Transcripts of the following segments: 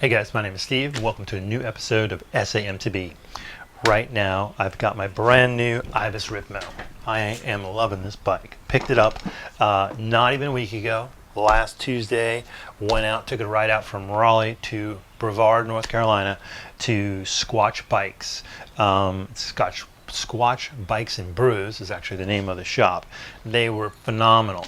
Hey guys, my name is Steve. Welcome to a new episode of SAM2B. Right now, I've got my brand new Ibis Ripmo. I am loving this bike. Picked it up not even a week ago. Last Tuesday, went out, took a ride out from Raleigh to Brevard, North Carolina to Squatch Bikes. Squatch Bikes and Brews is actually the name of the shop. They were phenomenal.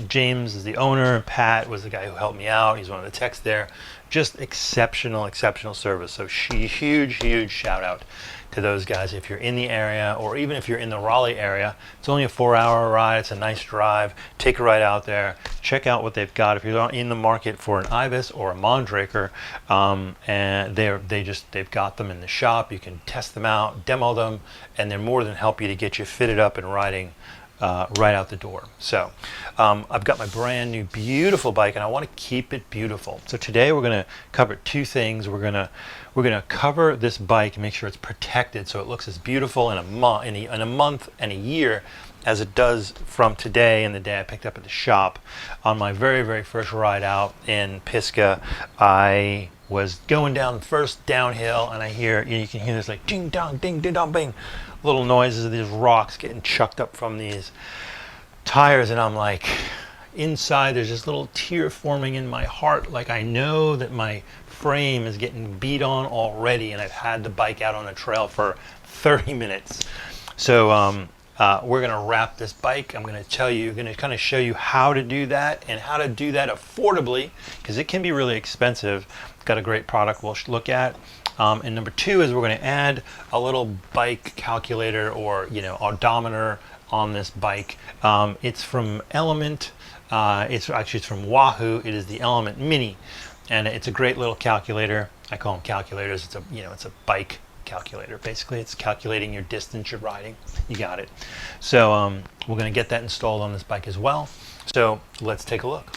James is the owner. Pat was the guy who helped me out. He's one of the techs there. Just exceptional service. So huge shout out to those guys. If you're in the area, or even if you're in the Raleigh area, it's only a 4-hour ride. It's a nice drive. Take a ride out there. Check out what they've got. If you're not in the market for an Ibis or a Mondraker, and they've got them in the shop. You can test them out, demo them, and they're more than happy to get you fitted up and riding right out the door. So I've got my brand new beautiful bike, and I want to keep it beautiful. So today we're going to cover two things. We're going to cover this bike and make sure it's protected so it looks as beautiful in a month and a year as it does from today and the day I picked up at the shop. On my very first ride out in Pisgah, I was going down the first downhill, and you can hear this like ding dong ding ding dong bing, little noises of these rocks getting chucked up from these tires, and I'm like, inside there's this little tear forming in my heart, like I know that my frame is getting beat on already, and I've had the bike out on the trail for 30 minutes. So we're going to wrap this bike. I'm going to kind of show you how to do that, and how to do that affordably, because it can be really expensive. Got a great product we'll look at. And number two is we're going to add a little bike calculator, or odometer on this bike. It's from Element. It's from Wahoo. It is the Element Mini, and it's a great little calculator. I call them calculators. It's a bike calculator. Basically, it's calculating your distance you're riding. You got it. So we're going to get that installed on this bike as well. So let's take a look.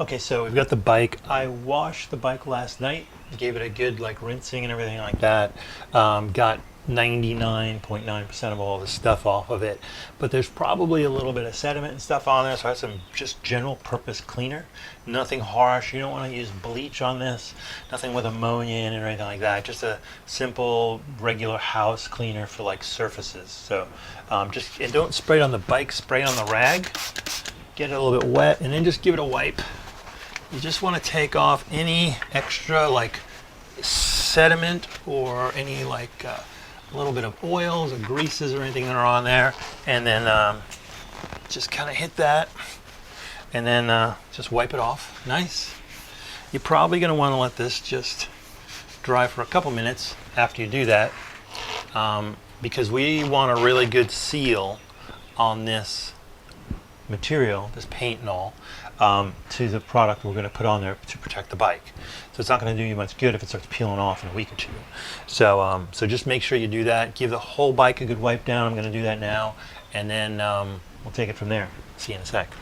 Okay, so we've got the bike. I washed the bike last night, gave it a good rinsing and everything like that. Got 99.9% of all the stuff off of it, but there's probably a little bit of sediment and stuff on there, so I have some just general purpose cleaner. Nothing harsh. You don't want to use bleach on this, nothing with ammonia in it or anything like that. Just a simple regular house cleaner for surfaces. So and don't spray it on the bike, spray it on the rag, get it a little bit wet, and then just give it a wipe. You just want to take off any extra sediment, or any a little bit of oils or greases or anything that are on there, and then just kind of hit that, and then just wipe it off. Nice. You're probably going to want to let this just dry for a couple minutes after you do that, because we want a really good seal on this material, this paint and all, to the product we're going to put on there to protect the bike. So it's not going to do you much good if it starts peeling off in a week or two. So just make sure you do that. Give the whole bike a good wipe down. I'm going to do that now, and then we'll take it from there. See you in a sec.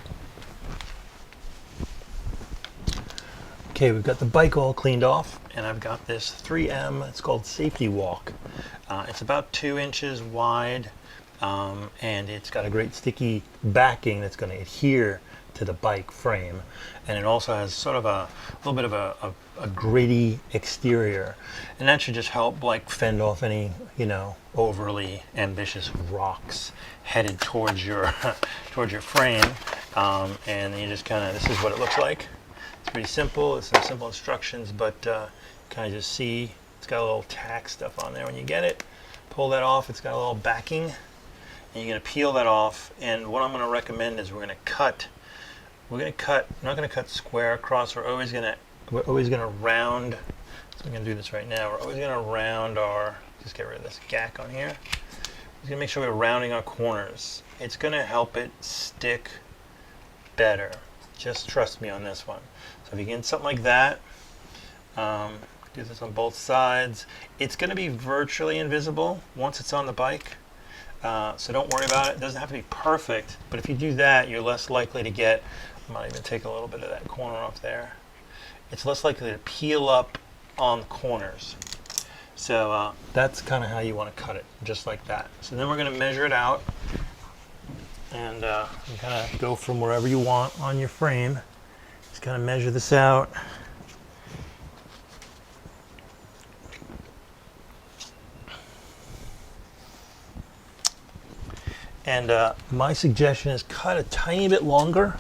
Okay, we've got the bike all cleaned off, and I've got this 3M. It's called Safety Walk. It's about 2 inches wide, and it's got a great sticky backing that's going to adhere to the bike frame, and it also has sort of a little bit of a gritty exterior, and that should just help fend off any overly ambitious rocks headed towards your frame. And then you just this is what it looks like. It's pretty simple. It's some simple instructions, but kind of just see it's got a little tack stuff on there. When you get it, pull that off. It's got a little backing, and you're going to peel that off. And what I'm going to recommend is we're going to cut. We're not going to cut square across. We're always going to round. So I'm going to do this right now. We're always going to round just get rid of this gack on here. We're going to make sure we're rounding our corners. It's going to help it stick better. Just trust me on this one. So if you get something like that, do this on both sides. It's going to be virtually invisible once it's on the bike. So don't worry about it. It doesn't have to be perfect, but if you do that, you're less likely to get, I might even take a little bit of that corner off there. It's less likely to peel up on the corners. So that's kind of how you want to cut it, just like that. So then we're going to measure it out, and you kind of go from wherever you want on your frame. Just kind of measure this out. And my suggestion is cut a tiny bit longer.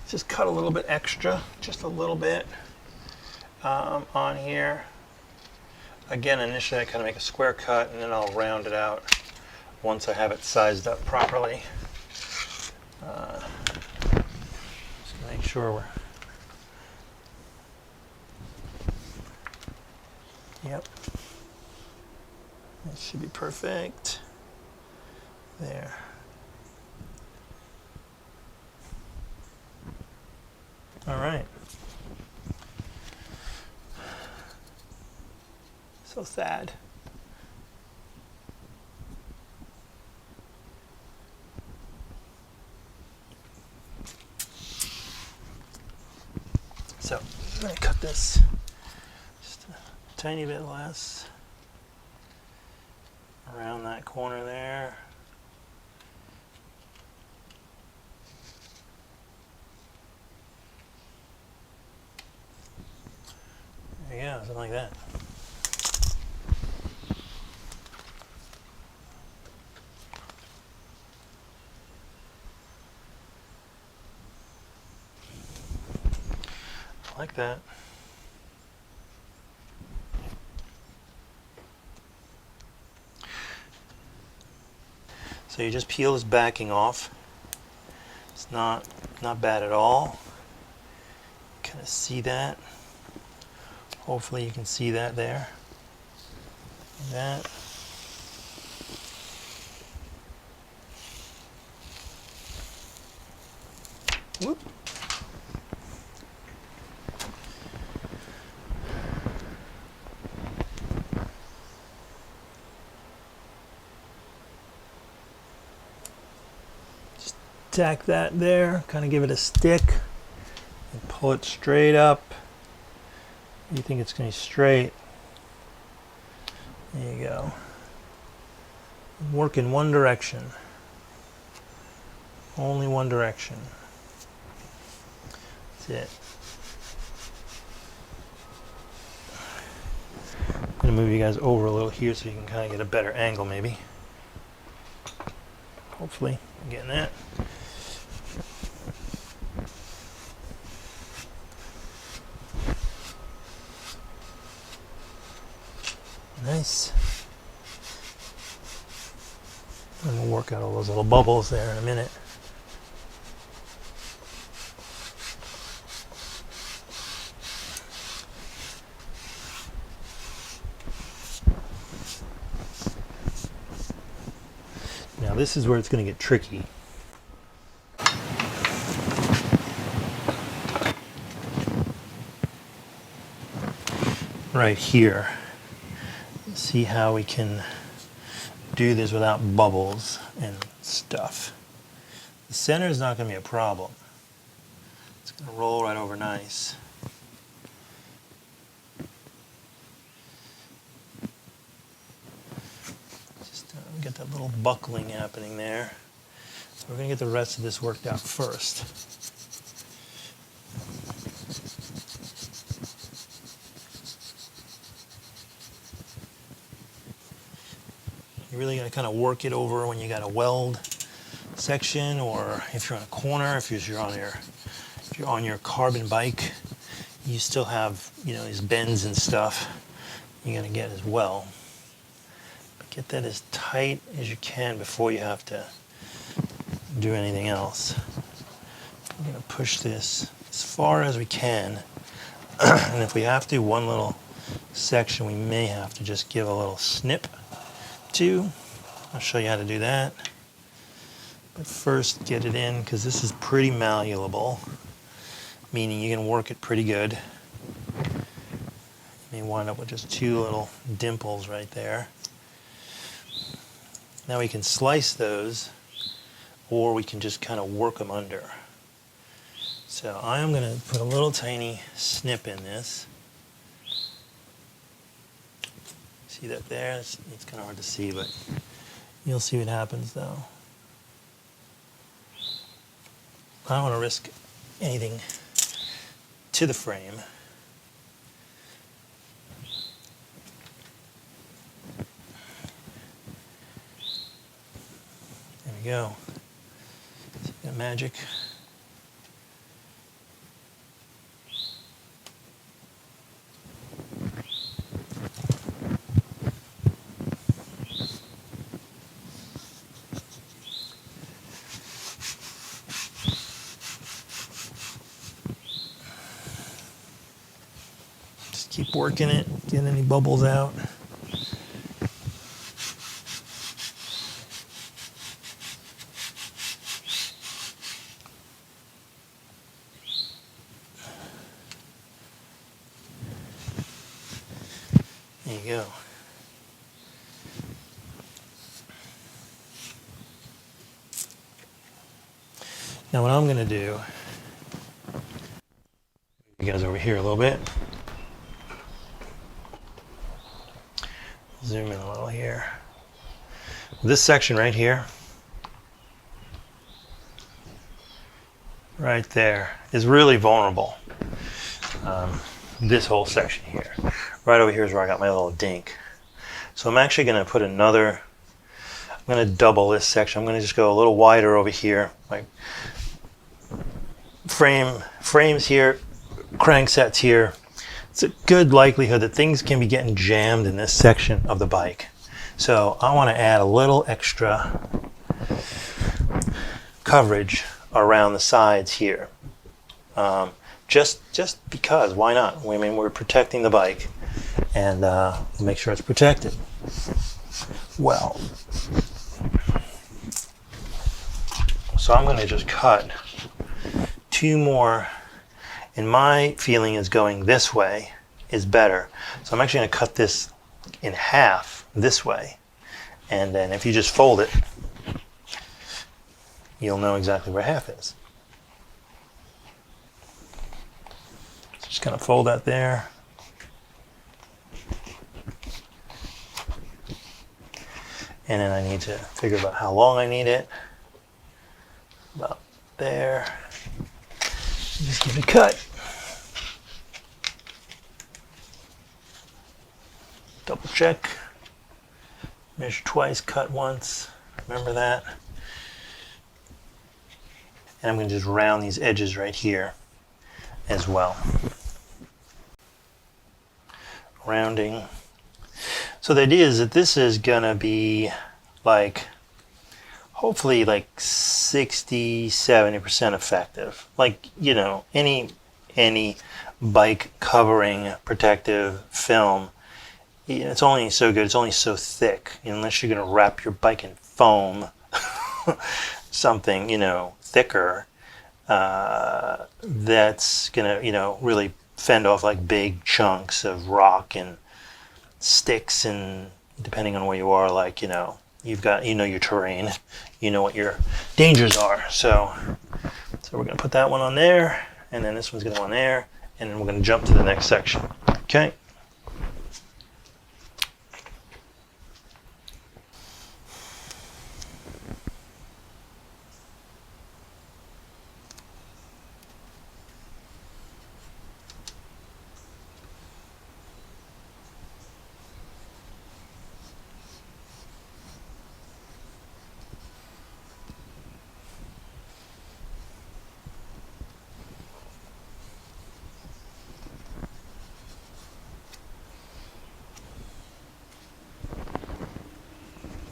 Just cut a little bit extra, just a little bit on here. Again, initially I kind of make a square cut and then I'll round it out once I have it sized up properly. Just make sure we're... Yep. That should be perfect. There. All right. So sad. So I'm going to cut this just a tiny bit less around that corner there. There you go, something like that. Like that. So you just peel this backing off. It's not bad at all. Kind of see that. Hopefully you can see that there. Like that. Whoop. Just tack that there, kind of give it a stick and pull it straight up. You think it's going to be straight. There you go. Work in one direction. Only one direction. That's it. I'm going to move you guys over a little here so you can kind of get a better angle maybe. Hopefully, I'm getting that. Nice. And we'll work out all those little bubbles there in a minute. Now this is where it's going to get tricky. Right here. See how we can do this without bubbles and stuff. The center is not going to be a problem. It's going to roll right over nice. Just get that little buckling happening there. So we're going to get the rest of this worked out first. You're really going to kind of work it over when you got a weld section, or if you're on a corner, if you're on your carbon bike, you still have, you know, these bends and stuff you're going to get as well. But get that as tight as you can before you have to do anything else. We're going to push this as far as we can, and if we have to, one little section we may have to just give a little snip to. I'll show you how to do that. But first get it in, because this is pretty malleable, meaning you can work it pretty good. You may wind up with just two little dimples right there. Now we can slice those, or we can just kind of work them under. So I am going to put a little tiny snip in this. See that there? It's kind of hard to see, but you'll see what happens though. I don't want to risk anything to the frame. There we go. See that magic? Just keep working it, get any bubbles out. There you go. Now what I'm going to do, you guys over here a little bit. Zoom in a little here. This section right here, right there, is really vulnerable. This whole section here. Right over here is where I got my little dink. So I'm actually going to put another, I'm going to double this section. I'm going to just go a little wider over here. Like frames here, cranksets here. It's a good likelihood that things can be getting jammed in this section of the bike. So I want to add a little extra coverage around the sides here. Just because, why not? I mean, we're protecting the bike, and make sure it's protected. Well, so I'm going to just cut two more, and my feeling is going this way is better. So I'm actually going to cut this in half this way, and then if you just fold it, you'll know exactly where half is. Just kind of fold that there. And then I need to figure out how long I need it. About there. Just give it a cut. Double check. Measure twice, cut once. Remember that. And I'm going to just round these edges right here as well. Rounding. So the idea is that this is gonna be like hopefully like 60-70% effective. Like, you know, any bike covering protective film, it's only so good, it's only so thick, unless you're gonna wrap your bike in foam. Something, you know, thicker, that's gonna, you know, really fend off like big chunks of rock and sticks, and depending on where you are, like, you know, you've got, you know, your terrain, you know what your dangers are. So we're gonna put that one on there, and then this one's gonna go on there, and then we're gonna jump to the next section. Okay.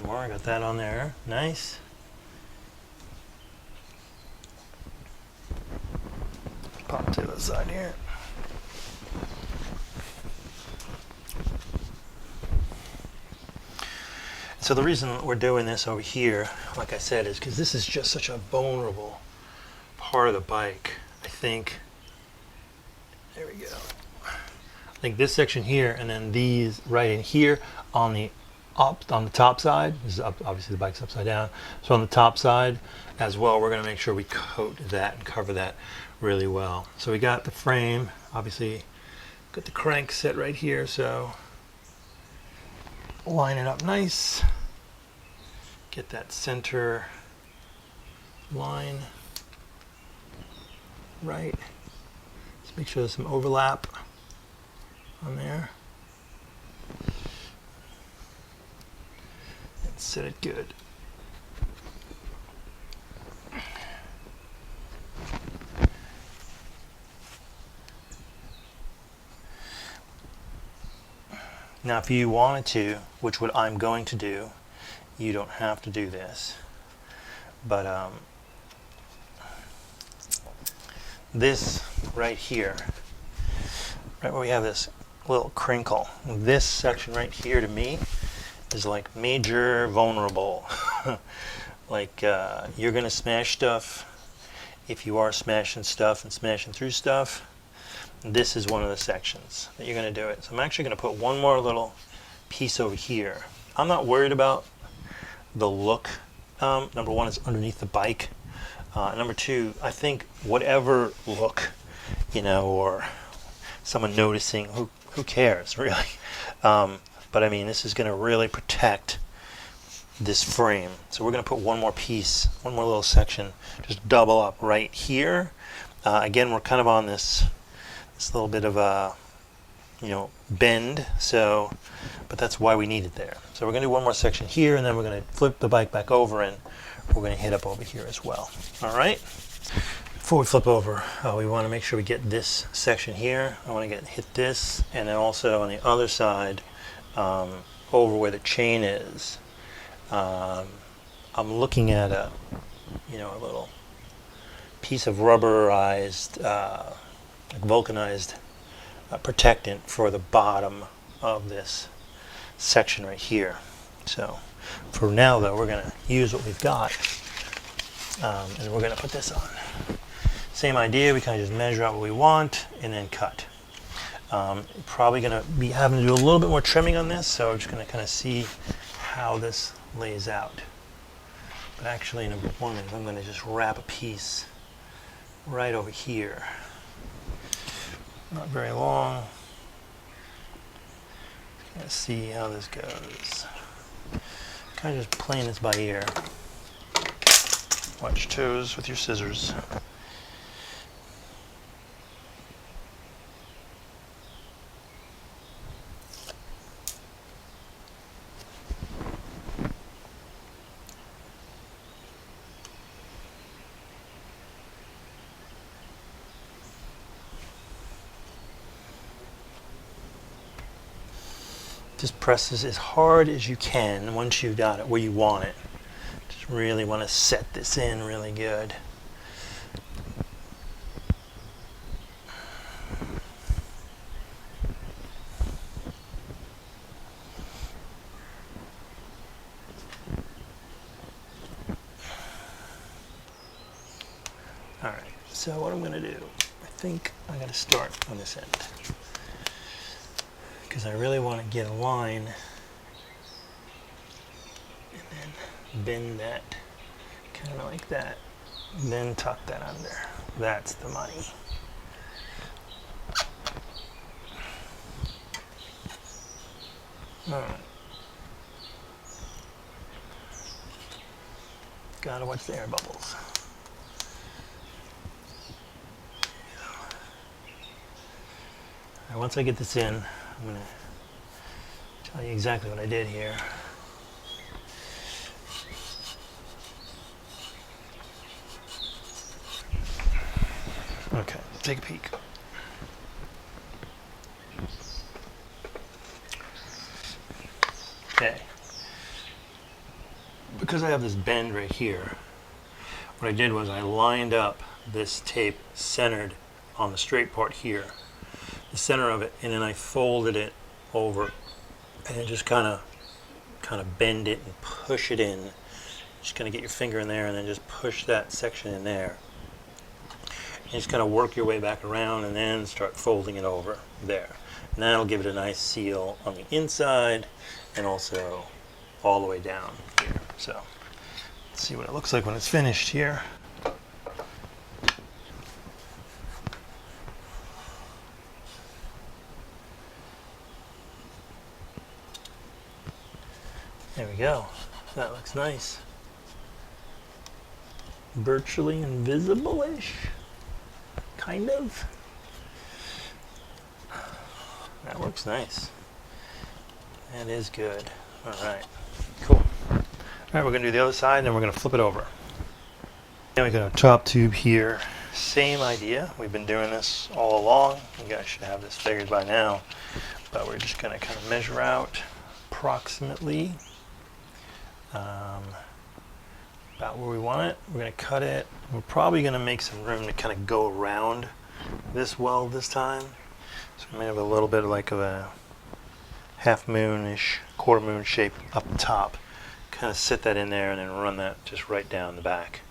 More, I got that on there. Nice. Pop to the side here. So the reason we're doing this over here, like I said, is because this is just such a vulnerable part of the bike. I think, there we go. I think this section here, and then these right in here on the top side. This is obviously the bike's upside down. So on the top side as well, we're going to make sure we coat that and cover that really well. So we got the frame, obviously got the crank set right here, so line it up nice. Get that center line right. It's make sure there's some overlap on there. And set it good. Now if you wanted to, which what I'm going to do, you don't have to do this, but this right here, right where we have this little crinkle, this section right here to me is like major vulnerable. Like you're gonna smash stuff. If you are smashing stuff and smashing through stuff, this is one of the sections that you're going to do it. So I'm actually going to put one more little piece over here. I'm not worried about the look. Number one, is underneath the bike. Number two, I think whatever look, you know, or someone noticing, who cares really? But I mean, this is going to really protect this frame. So we're going to put one more piece, one more little section, just double up right here. Again, we're kind of on this little bit of a, you know, bend, so, but that's why we need it there. So we're going to do one more section here, and then we're going to flip the bike back over, and we're going to hit up over here as well. All right. Before we flip over, we want to make sure we get this section here. I want to hit this, and then also on the other side, over where the chain is. I'm looking at a, you know, a little piece of rubberized, like vulcanized protectant for the bottom of this section right here. So for now though, we're going to use what we've got, and we're going to put this on. Same idea, we kind of just measure out what we want and then cut. Probably going to be having to do a little bit more trimming on this, so we're just going to kind of see how this lays out. But actually, number one is I'm going to just wrap a piece right over here. Not very long. Let's see how this goes. Kind of just playing this by ear. Watch toes with your scissors. Just press this as hard as you can once you've got it where you want it. Just really want to set this in really good. All right, so what I'm going to do, I think I'm going to start on this end, because I really want to get a line and then bend that kind of like that, then tuck that under. That's the money. All right. Gotta watch the air bubbles. Now, once I get this in, I'm going to tell you exactly what I did here. Okay, take a peek. Okay. Because I have this bend right here, what I did was I lined up this tape centered on the straight part here, the center of it, and then I folded it over and then just kind of bend it and push it in. Just kind of get your finger in there and then just push that section in there. And just kind of work your way back around and then start folding it over there. And that'll give it a nice seal on the inside and also all the way down here. So let's see what it looks like when it's finished here. There we go. That looks nice. Virtually invisible-ish, kind of. That looks nice. That is good. All right, cool. All right, we're gonna do the other side, and then we're gonna flip it over. Now we got a top tube here. Same idea. We've been doing this all along. You guys should have this figured by now. But we're just gonna kind of measure out approximately about where we want it. We're gonna cut it. We're probably gonna make some room to kind of go around this weld this time. So we may have a little bit like of a half moon-ish, quarter moon shape up top. Kind of sit that in there and then run that just right down the back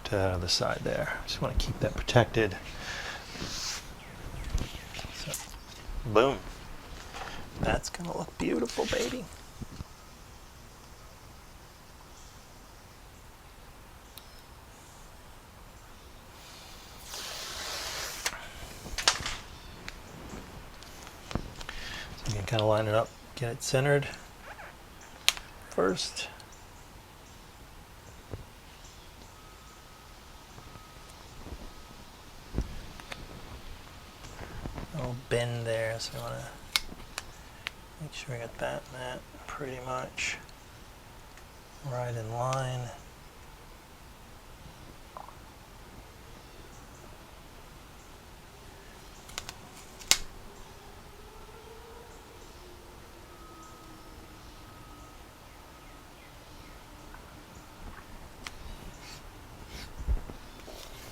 to the other side there. Just want to keep that protected. So, boom. That's gonna look beautiful, baby. So you can kind of line it up, get it centered first. A little bend there, so I want to make sure I got that and that pretty much right in line.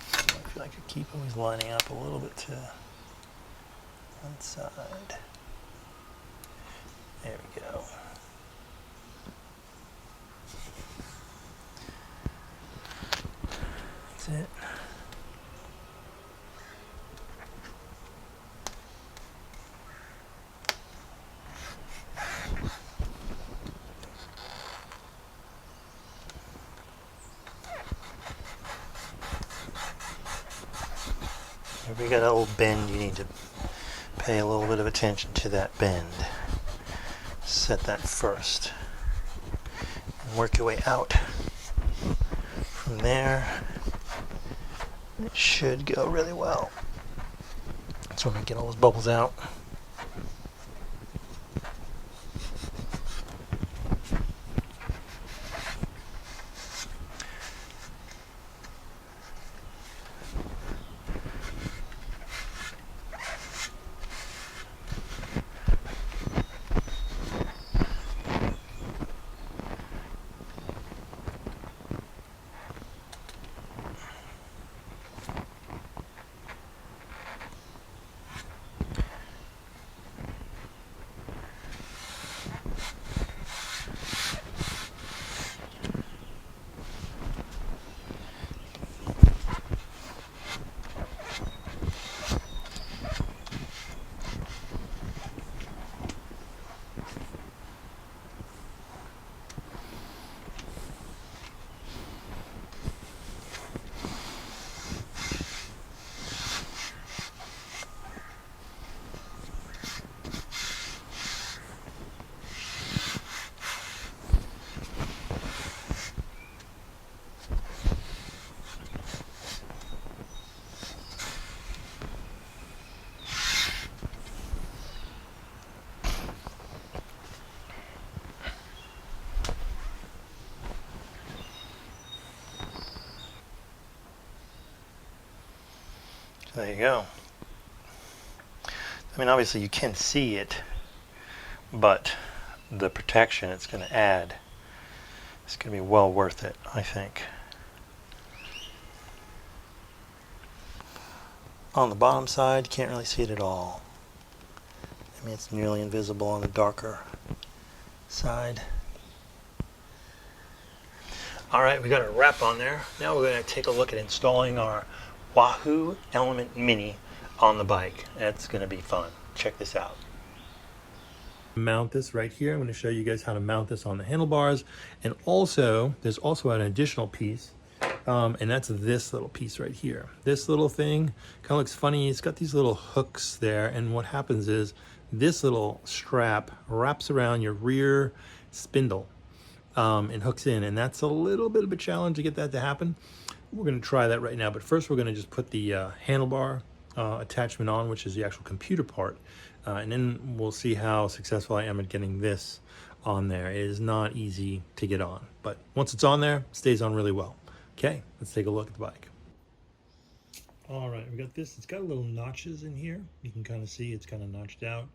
I feel like I keep always lining up a little bit to one side. There we go. That's it. If you got a little bend, you need to pay a little bit of attention to that bend. Set that first and work your way out. From there, it should go really well. So I'm gonna get all those bubbles out. There you go. I mean, obviously you can see it, but the protection it's going to add is going to be well worth it, I think. On the bottom side, you can't really see it at all. I mean, it's nearly invisible on the darker side. All right, we got our wrap on there. Now we're going to take a look at installing our Wahoo Element Mini on the bike. That's going to be fun. Check this out. Mount this right here. I'm going to show you guys how to mount this on the handlebars. And also, there's also an additional piece, and that's this little piece right here. This little thing kind of looks funny. It's got these little hooks there, and what happens is this little strap wraps around your rear spindle and hooks in, and that's a little bit of a challenge to get that to happen. We're going to try that right now, but first we're going to just put the handlebar attachment on, which is the actual computer part. And then we'll see how successful I am at getting this on there. It is not easy to get on, but once it's on there, it stays on really well. Okay, let's take a look at the bike. All right, we got this. It's got little notches in here. You can kind of see it's kind of notched out.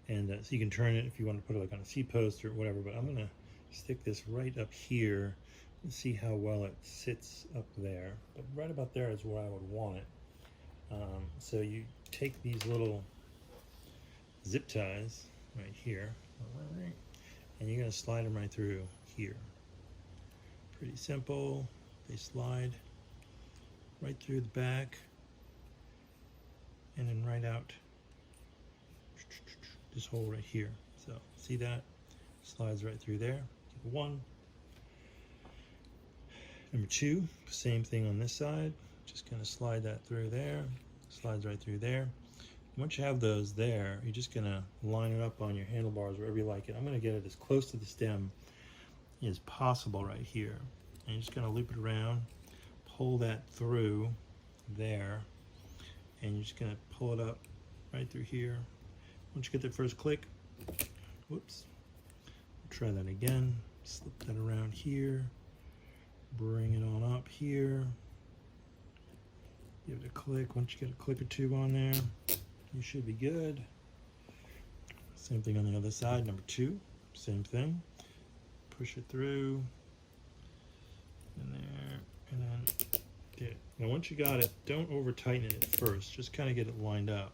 And so you can turn it if you want to put it like on a seat post or whatever, but I'm gonna stick this right up here and see how well it sits up there. But right about there is where I would want it. So you take these little zip ties right here, and you're gonna slide them right through here. Pretty simple. They slide right through the back and then right out this hole right here. So see that? Slides right through there. Number one. Number two, same thing on this side. Just gonna slide that through there. Slides right through there. Once you have those there, you're just gonna line it up on your handlebars wherever you like it. I'm gonna get it as close to the stem as possible right here. And you're just gonna loop it around, pull that through there, and you're just gonna pull it up right through here. Once you get the first click, whoops, try that again, slip that around here, bring it on up here, give it a click. Once you get a click or two on there, you should be good. Same thing on the other side, number two, same thing. Push it through, and there, and then there. Now once you got it, don't over tighten it at first, just kind of get it lined up.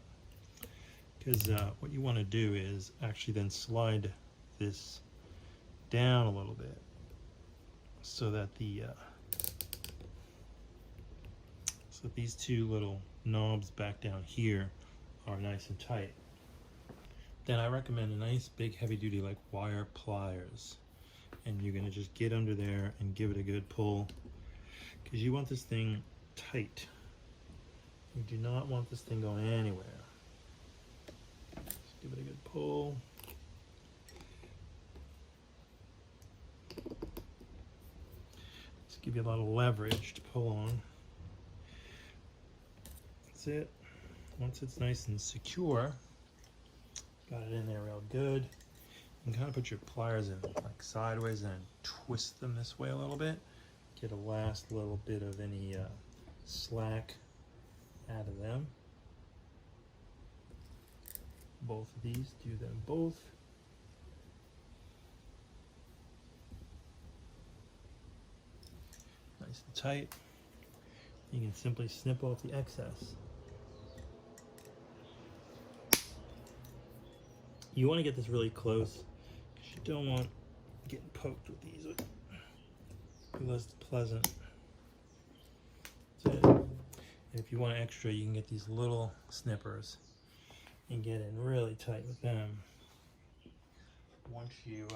Because what you want to do is actually then slide this down a little bit so that these two little knobs back down here are nice and tight. Then I recommend a nice big heavy duty like wire pliers, and you're going to just get under there and give it a good pull because you want this thing tight. You do not want this thing going anywhere. Give it a good pull. Just give you a lot of leverage to pull on. That's it. Once it's nice and secure, got it in there real good, you can kind of put your pliers in like sideways and twist them this way a little bit. Get a last little bit of any slack out of them. Both of these, do them both. Nice and tight. You can simply snip off the excess. You want to get this really close because you don't want getting poked with these. Less pleasant. That's it. And if you want extra, you can get these little snippers and get in really tight with them. Once you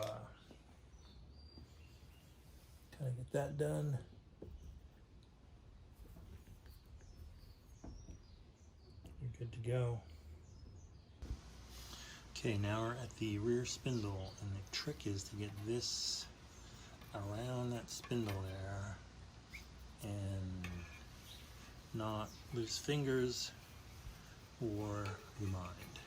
kind of get that done, you're good to go. Okay, now we're at the rear spindle, and the trick is to get this around that spindle there and not lose fingers or your mind.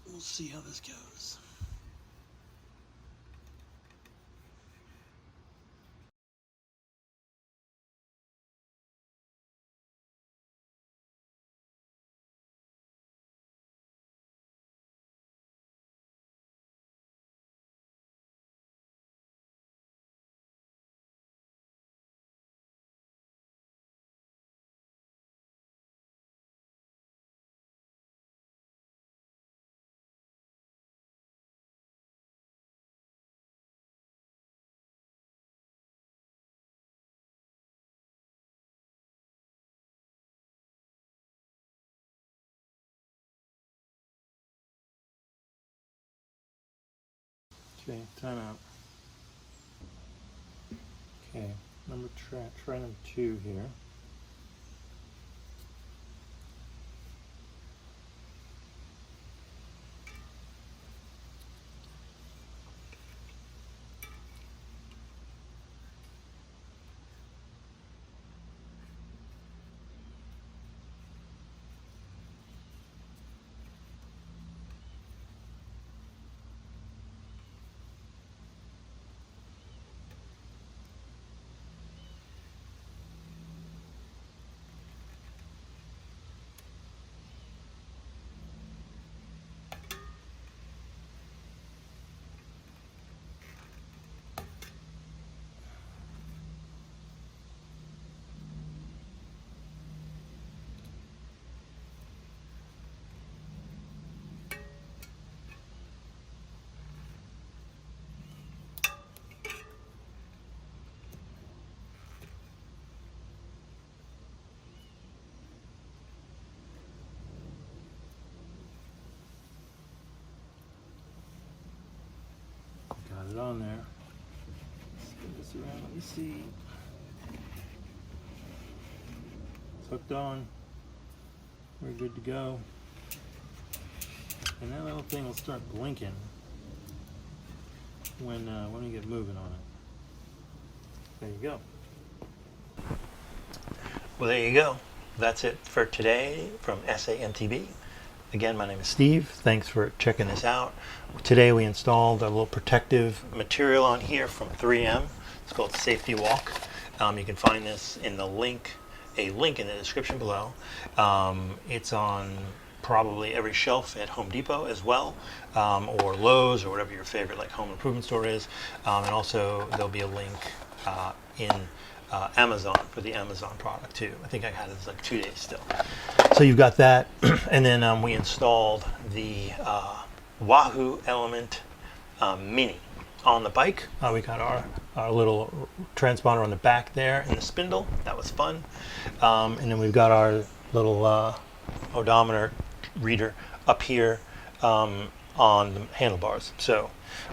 We'll see how this goes. Okay, time out. Okay, try number two here. it on there. Spin this around, let me see. It's hooked on. We're good to go. And that little thing will start blinking when we get moving on it. There you go. Well, there you go. That's it for today from SAMTB. Again, my name is Steve. Thanks for checking this out. Today we installed a little protective material on here from 3M. It's called Safety Walk. You can find this in the link, a link in the description below. It's on probably every shelf at Home Depot as well, or Lowe's, or whatever your favorite like home improvement store is. And also there'll be a link in Amazon for the Amazon product too. I think I had it like 2 days still. So you've got that, and then we installed the Wahoo Element Mini on the bike. We got our little transponder on the back there and the spindle. That was fun. And then we've got our little odometer reader up here on the handlebars. So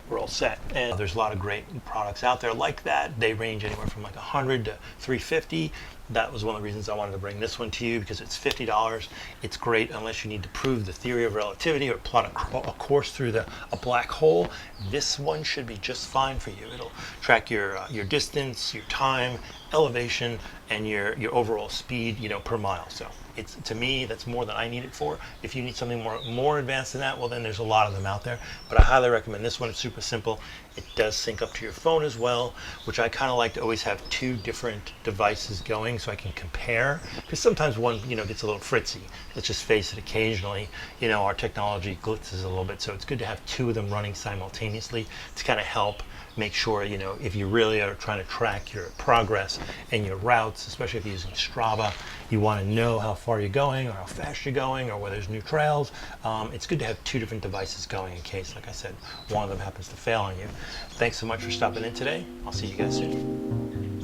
we're all set. And there's a lot of great products out there like that. They range anywhere from like $100 to $350. That was one of the reasons I wanted to bring this one to you, because it's $50. It's great unless you need to prove the theory of relativity or plot a course through a black hole. This one should be just fine for you. It'll track your distance, your time, elevation, and your overall speed, per mile. So it's, to me, that's more than I need it for. If you need something more advanced than that, well, then there's a lot of them out there. But I highly recommend this one. It's super simple. It does sync up to your phone as well, which I kind of like to always have two different devices going so I can compare. Because sometimes one, gets a little fritzy. Let's just face it, occasionally, our technology glitzes a little bit. So it's good to have two of them running simultaneously to kind of help make sure, if you really are trying to track your progress and your routes, especially if you're using Strava, you want to know how far you're going or how fast you're going or where there's new trails. It's good to have two different devices going in case, like I said, one of them happens to fail on you. Thanks so much for stopping in today. I'll see you guys soon.